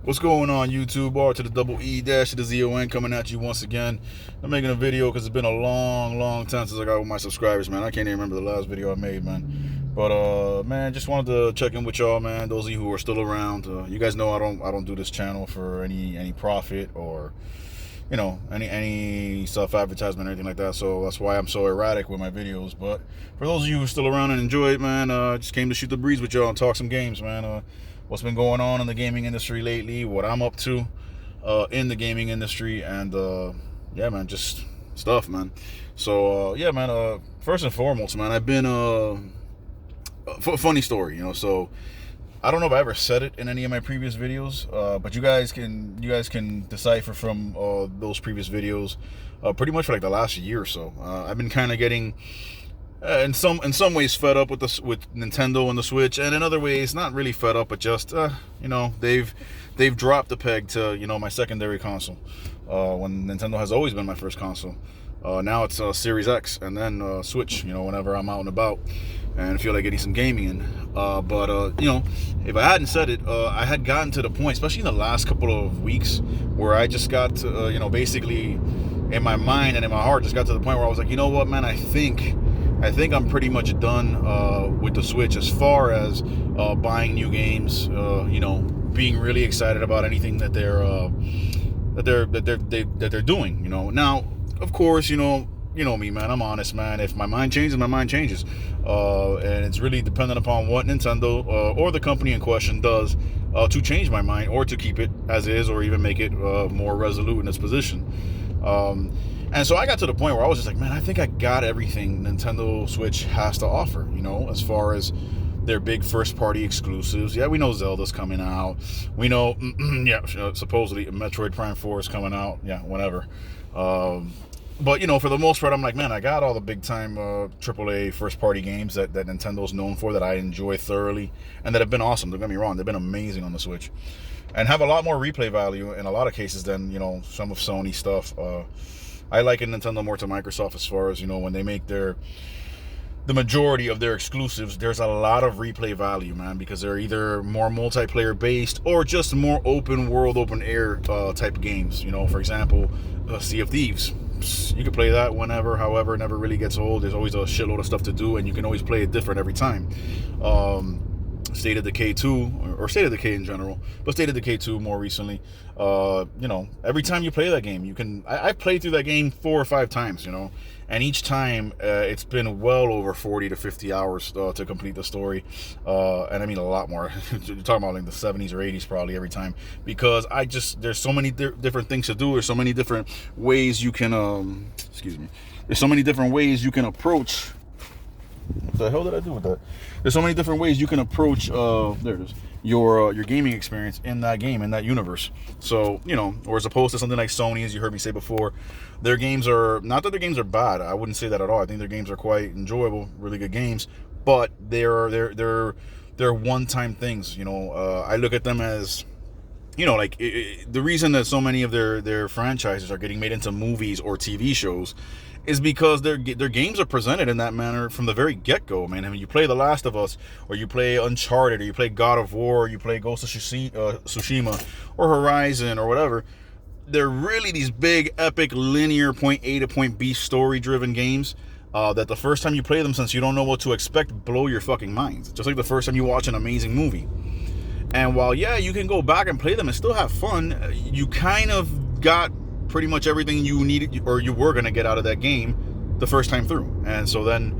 What's going on, YouTube? R to the double E dash to the ZON coming at you once again. I'm making a video because it's been a long time since I got with my subscribers, man. I can't even remember the last video I made, man. But man, just wanted to check in with y'all, man. Those of you who are still around, you guys know I don't do this channel for any profit or any self advertisement or anything like that. So that's why I'm so erratic with my videos. But for those of you who are still around and enjoy it, man, just came to shoot the breeze with y'all and talk some games, man. What's been going on in the gaming industry lately, what I'm up to in the gaming industry, and yeah, man, just stuff, man. So yeah, man, first and foremost, man, I've been funny story, so I don't know if I ever said it in any of my previous videos, but you guys can decipher from those previous videos pretty much for like the last year or so. I've been kind of getting in some ways fed up with Nintendo and the Switch, and in other ways not really fed up, but just they've dropped the peg to my secondary console, when Nintendo has always been my first console. Now it's Series X and then Switch, whenever I'm out and about and feel like getting some gaming in. But if I hadn't said it, I had gotten to the point, especially in the last couple of weeks, where I just got to, basically in my mind and in my heart, just got to the point where I was like, you know what, man, I think I'm pretty much done with the Switch as far as buying new games, being really excited about anything that they're doing. Now, of course, you know me, man. I'm honest, man. If my mind changes, my mind changes, and it's really dependent upon what Nintendo or the company in question does to change my mind or to keep it as is or even make it more resolute in its position. And so I got to the point where I was just like, man, I think I got everything Nintendo Switch has to offer, as far as their big first-party exclusives. Yeah, we know Zelda's coming out. We know, supposedly Metroid Prime 4 is coming out. Yeah, whenever. But, for the most part, I'm like, man, I got all the big-time AAA first-party games that Nintendo's known for, that I enjoy thoroughly, and that have been awesome. Don't get me wrong. They've been amazing on the Switch. And have a lot more replay value in a lot of cases than, some of Sony stuff. I liken Nintendo more to Microsoft as far as, when they make the majority of their exclusives, there's a lot of replay value, man, because they're either more multiplayer based or just more open world, open air type games. For example, Sea of Thieves. You can play that whenever, however, it never really gets old. There's always a shitload of stuff to do, and you can always play it different every time. State of Decay 2, or State of Decay in general, but State of Decay 2 more recently, every time you play that game, I've played through that game 4 or 5 times, and each time it's been well over 40 to 50 hours to complete the story, and I mean a lot more. You're talking about like the 70s or 80s probably every time, because there's so many different things to do. There's so many different ways you can, there's so many different ways you can approach. What the hell did I do with that? There's so many different ways you can approach there it is, your gaming experience in that game, in that universe. So, or as opposed to something like Sony, as you heard me say before, their games are, not that their games are bad, I wouldn't say that at all. I think their games are quite enjoyable, really good games, but they're one-time things. I look at them as, the reason that so many of their franchises are getting made into movies or TV shows is because their games are presented in that manner from the very get-go, man. I mean, you play The Last of Us, or you play Uncharted, or you play God of War, or you play Ghost of Tsushima, or Horizon, or whatever. They're really these big, epic, linear point A to point B story-driven games that the first time you play them, since you don't know what to expect, blow your fucking mind. Just like the first time you watch an amazing movie. And while, yeah, you can go back and play them and still have fun, you kind of got pretty much everything you needed or you were going to get out of that game the first time through. And so then,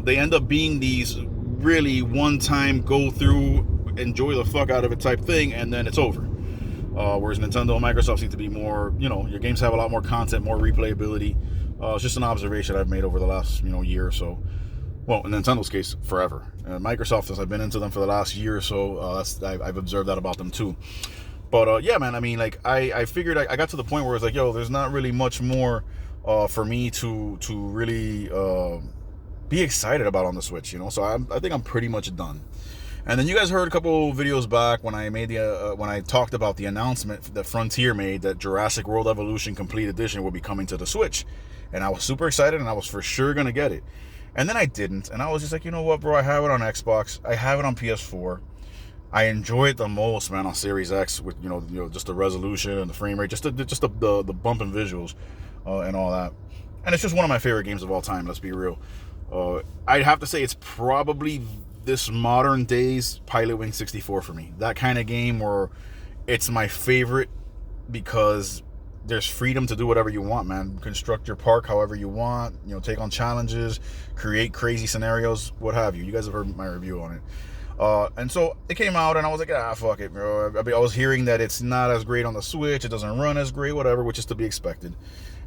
they end up being these really one-time go through, enjoy the fuck out of it type thing, and then it's over. Whereas Nintendo and Microsoft seem to be more, your games have a lot more content, more replayability. It's just an observation I've made over the last, year or so. Well, in Nintendo's case, forever. Microsoft, since I've been into them for the last year or so, I've observed that about them too. But yeah, man, I mean, like, I figured I got to the point where it's like, yo, there's not really much more for me to really be excited about on the Switch, So I think I'm pretty much done. And then you guys heard a couple videos back when I made when I talked about the announcement that Frontier made that Jurassic World Evolution Complete Edition will be coming to the Switch, and I was super excited, and I was for sure gonna get it. And then I didn't, and I was just like, you know what, bro? I have it on Xbox, I have it on PS4. I enjoy it the most, man, on Series X with just the resolution and the frame rate, just the bumping visuals and all that. And it's just one of my favorite games of all time. Let's be real. I'd have to say it's probably this modern days Pilot Wing 64 for me. That kind of game where it's my favorite because there's freedom to do whatever you want, man. Construct your park however you want, take on challenges, create crazy scenarios, what have you. You guys have heard my review on it. And so it came out, and I was like, fuck it, bro. I was hearing that it's not as great on the Switch, it doesn't run as great, whatever, which is to be expected.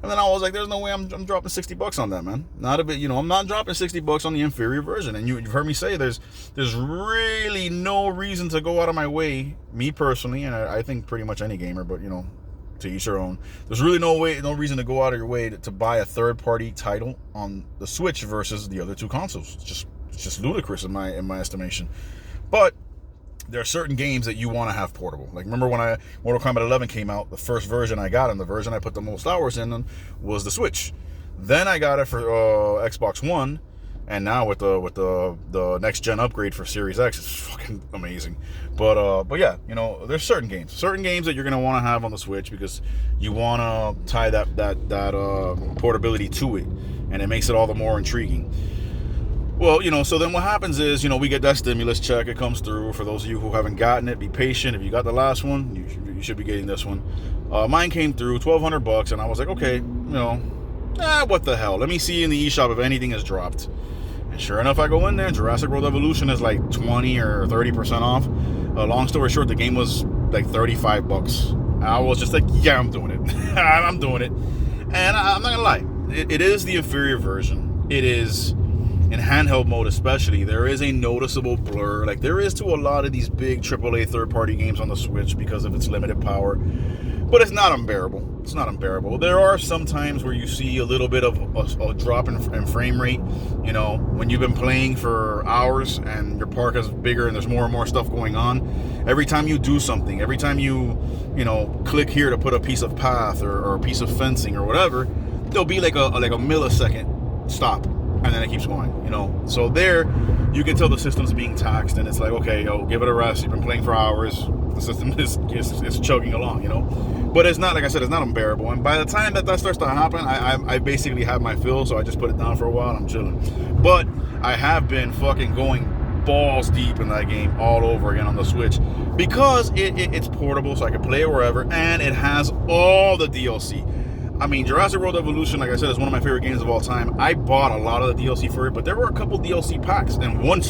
And then I was like, there's no way I'm dropping $60 on that, man. Not a bit, I'm not dropping $60 on the inferior version. And you've heard me say there's really no reason to go out of my way, me personally, and I think pretty much any gamer, but to each their own. There's really no reason to go out of your way to buy a third-party title on the Switch versus the other two consoles. It's just ludicrous in my estimation. But there are certain games that you want to have portable. Like, remember when Mortal Kombat 11 came out, the first version I got and the version I put the most hours in was the Switch. Then I got it for Xbox One, and now with the next gen upgrade for Series X, it's fucking amazing. But yeah, there's certain games that you're gonna want to have on the Switch because you want to tie that portability to it, and it makes it all the more intriguing. Well, so then what happens is, we get that stimulus check. It comes through. For those of you who haven't gotten it, be patient. If you got the last one, you should be getting this one. Mine came through, $1,200, and I was like, okay, what the hell? Let me see in the eShop if anything has dropped. And sure enough, I go in there, Jurassic World Evolution is like 20 or 30% off. Long story short, the game was like $35. I was just like, yeah, I'm doing it. I'm doing it. And I'm not gonna lie, it is the inferior version. It is... in handheld mode especially, there is a noticeable blur, like there is to a lot of these big AAA third-party games on the Switch because of its limited power. But it's not unbearable. It's not unbearable. There are some times where you see a little bit of a drop in frame rate, when you've been playing for hours and your park is bigger and there's more and more stuff going on. Every time you do something, every time you click here to put a piece of path or a piece of fencing or whatever, there'll be like a millisecond stop. And then it keeps going, So there, you can tell the system's being taxed, and it's like, okay, give it a rest. You've been playing for hours. The system is chugging along, But it's not, like I said, it's not unbearable. And by the time that starts to happen, I basically have my fill, so I just put it down for a while and I'm chilling. But I have been fucking going balls deep in that game all over again on the Switch because it's portable, so I can play it wherever, and it has all the DLC. I mean, Jurassic World Evolution, like I said, is one of my favorite games of all time. I bought a lot of the DLC for it, but there were a couple DLC packs, and one